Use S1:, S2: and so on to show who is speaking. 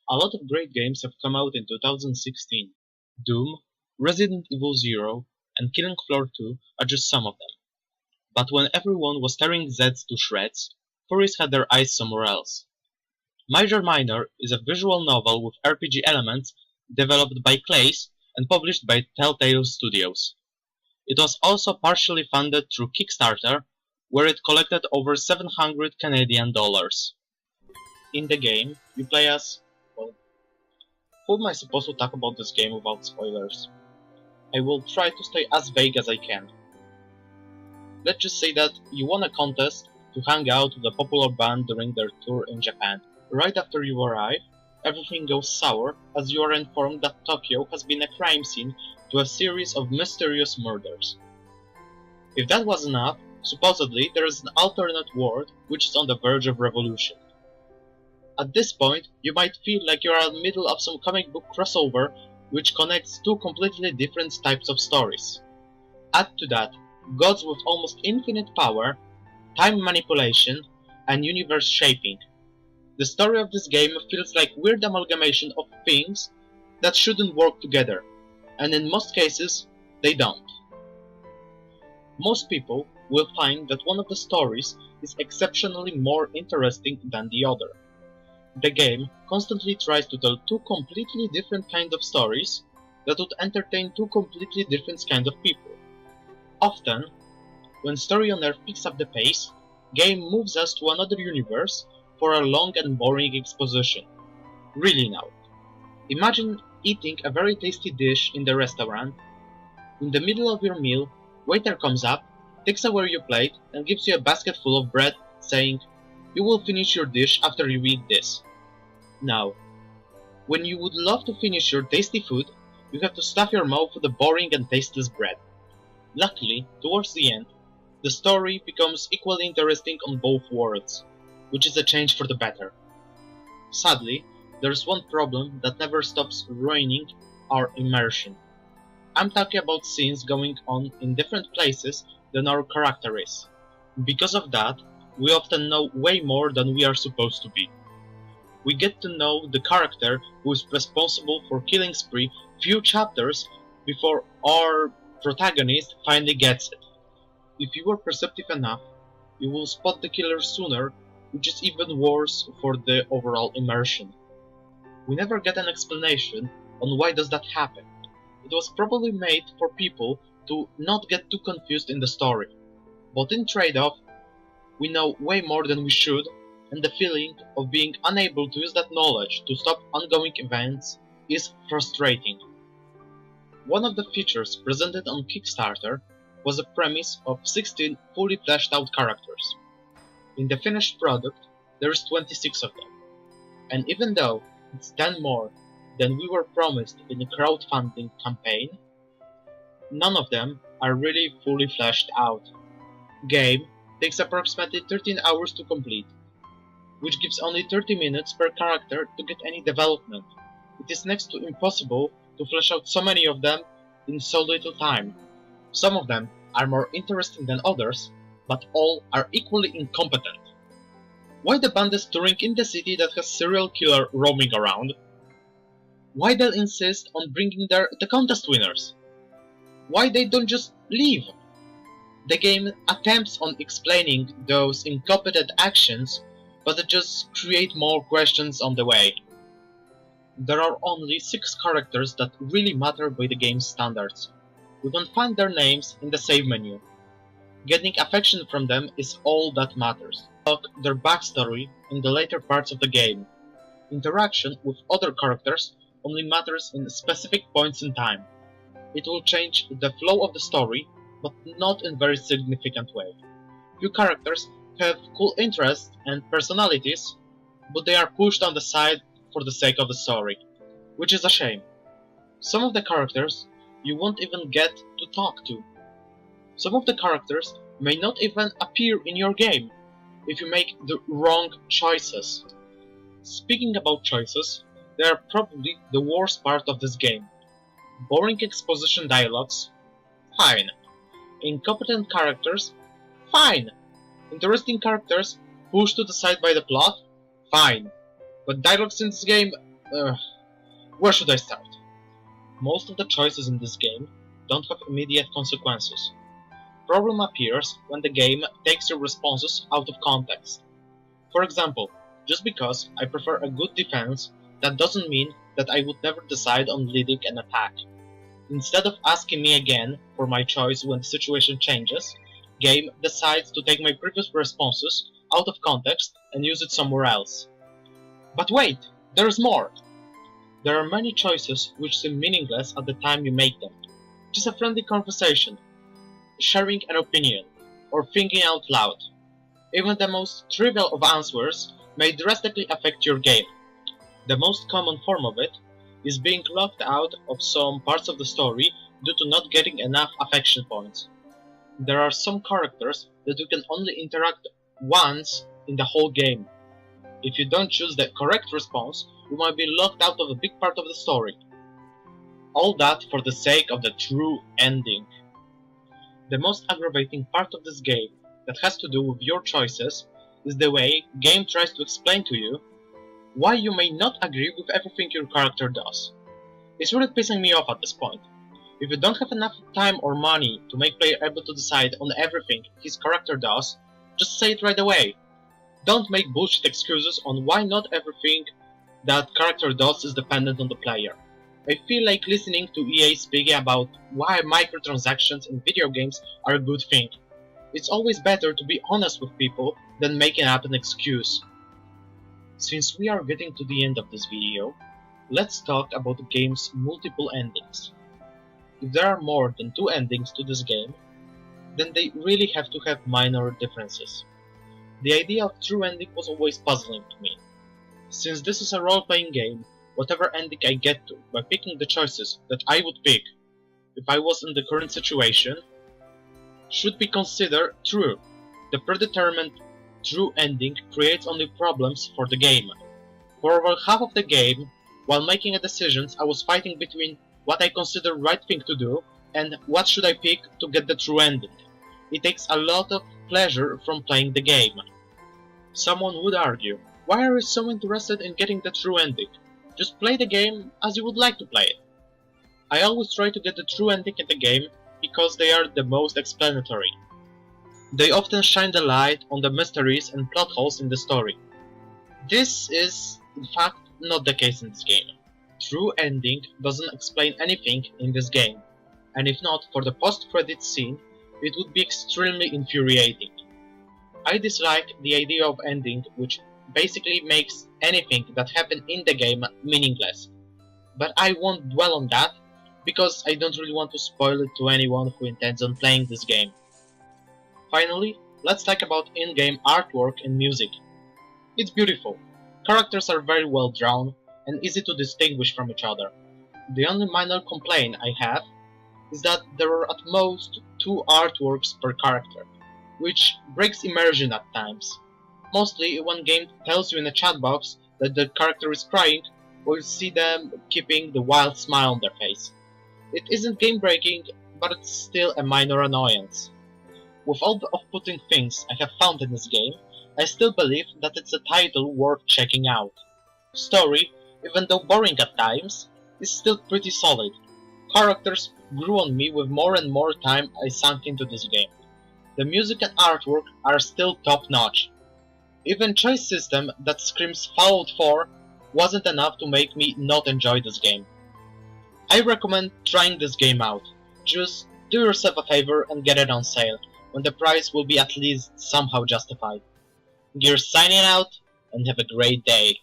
S1: A lot of great games have come out in 2016. Doom, Resident Evil Zero, and Killing Floor 2 are just some of them. But when everyone was tearing Zeds to shreds, furries had their eyes somewhere else. Major Minor is a visual novel with RPG elements developed by Klace and published by Telltale Studios. It was also partially funded through Kickstarter, where it collected over 700 Canadian dollars. In the game, you play as... well, who am I supposed to talk about this game without spoilers? I will try to stay as vague as I can. Let's just say that you won a contest to hang out with a popular band during their tour in Japan. Right after you arrive, everything goes sour as you are informed that Tokyo has been a crime scene to a series of mysterious murders. If that was enough, supposedly there is an alternate world which is on the verge of revolution. At this point, you might feel like you are in the middle of some comic book crossover which connects two completely different types of stories. Add to that gods with almost infinite power, time manipulation, and universe shaping. The story of this game feels like a weird amalgamation of things that shouldn't work together, and in most cases, they don't. Most people will find that one of the stories is exceptionally more interesting than the other. The game constantly tries to tell two completely different kinds of stories that would entertain two completely different kinds of people. Often, when Story on Earth picks up the pace, game moves us to another universe for a long and boring exposition. Really now. Imagine eating a very tasty dish in the restaurant. In the middle of your meal, waiter comes up, takes away your plate, and gives you a basket full of bread, saying, "You will finish your dish after you eat this." Now, when you would love to finish your tasty food, you have to stuff your mouth with the boring and tasteless bread. Luckily, towards the end, the story becomes equally interesting on both worlds, which is a change for the better. Sadly, there's one problem that never stops ruining our immersion. I'm talking about scenes going on in different places than our character is. Because of that, we often know way more than we are supposed to be. We get to know the character who is responsible for killing spree few chapters before our protagonist finally gets it. If you are perceptive enough, you will spot the killer sooner, which is even worse for the overall immersion. We never get an explanation on why does that happen. It was probably made for people to not get too confused in the story. But in trade-off, we know way more than we should, and the feeling of being unable to use that knowledge to stop ongoing events is frustrating. One of the features presented on Kickstarter was a premise of 16 fully fleshed out characters. In the finished product, there is 26 of them. And even though it's 10 more than we were promised in the crowdfunding campaign, none of them are really fully fleshed out. Game takes approximately 13 hours to complete, which gives only 30 minutes per character to get any development. It is next to impossible to flesh out so many of them in so little time. Some of them are more interesting than others, but all are equally incompetent. Why the band is touring in the city that has serial killer roaming around? Why they'll insist on bringing there the contest winners? Why they don't just leave? The game attempts on explaining those incompetent actions, but it just creates more questions on the way. There are only 6 characters that really matter by the game's standards. You can find their names in the save menu. Getting affection from them is all that matters. Talk their backstory in the later parts of the game. Interaction with other characters only matters in specific points in time. It will change the flow of the story, but not in a very significant way. Few characters have cool interests and personalities, but they are pushed on the side for the sake of the story, which is a shame. Some of the characters you won't even get to talk to. Some of the characters may not even appear in your game if you make the wrong choices. Speaking about choices, they are probably the worst part of this game. Boring exposition dialogues? Fine. Incompetent characters? Fine. Interesting characters pushed to the side by the plot? Fine. But dialogues in this game Where should I start? Most of the choices in this game don't have immediate consequences. Problem appears when the game takes your responses out of context. For example, just because I prefer a good defense, that doesn't mean that I would never decide on leading an attack. Instead of asking me again for my choice when the situation changes, game decides to take my previous responses out of context and use it somewhere else. But wait, there's more! There are many choices which seem meaningless at the time you make them. Just a friendly conversation, sharing an opinion, or thinking out loud. Even the most trivial of answers may drastically affect your game. The most common form of it is being locked out of some parts of the story due to not getting enough affection points. There are some characters that you can only interact once in the whole game. If you don't choose the correct response, you might be locked out of a big part of the story. All that for the sake of the true ending. The most aggravating part of this game that has to do with your choices is the way game tries to explain to you why you may not agree with everything your character does. It's really pissing me off at this point. If you don't have enough time or money to make player able to decide on everything his character does, just say it right away. Don't make bullshit excuses on why not everything that character does is dependent on the player. I feel like listening to EA speaking about why microtransactions in video games are a good thing. It's always better to be honest with people than making up an excuse. Since we are getting to the end of this video, let's talk about the game's multiple endings. If there are more than 2 endings to this game, then they really have to have minor differences. The idea of true ending was always puzzling to me. Since this is a role-playing game, whatever ending I get to by picking the choices that I would pick if I was in the current situation should be considered true. The predetermined true ending creates only problems for the game. For over half of the game, while making decisions, I was fighting between what I consider right thing to do and what should I pick to get the true ending. It takes a lot of pleasure from playing the game. Someone would argue, why are you so interested in getting the true ending? Just play the game as you would like to play it. I always try to get the true ending in the game because they are the most explanatory. They often shine the light on the mysteries and plot holes in the story. This is, in fact, not the case in this game. True ending doesn't explain anything in this game, and if not for the post-credits scene, it would be extremely infuriating. I dislike the idea of ending which basically makes anything that happened in the game meaningless, but I won't dwell on that because I don't really want to spoil it to anyone who intends on playing this game. Finally, let's talk about in-game artwork and music. It's beautiful. Characters are very well drawn and easy to distinguish from each other. The only minor complaint I have is that there are at most 2 artworks per character, which breaks immersion at times. Mostly when game tells you in a chat box that the character is crying, or you see them keeping the wild smile on their face. It isn't game breaking, but it's still a minor annoyance. With all the off-putting things I have found in this game, I still believe that it's a title worth checking out. Story, even though boring at times, is still pretty solid. Characters grew on me with more and more time I sunk into this game. The music and artwork are still top-notch. Even choice system that screams Fallout 4 wasn't enough to make me not enjoy this game. I recommend trying this game out. Just do yourself a favor and get it on sale, when the price will be at least somehow justified. Gears signing out, and have a great day.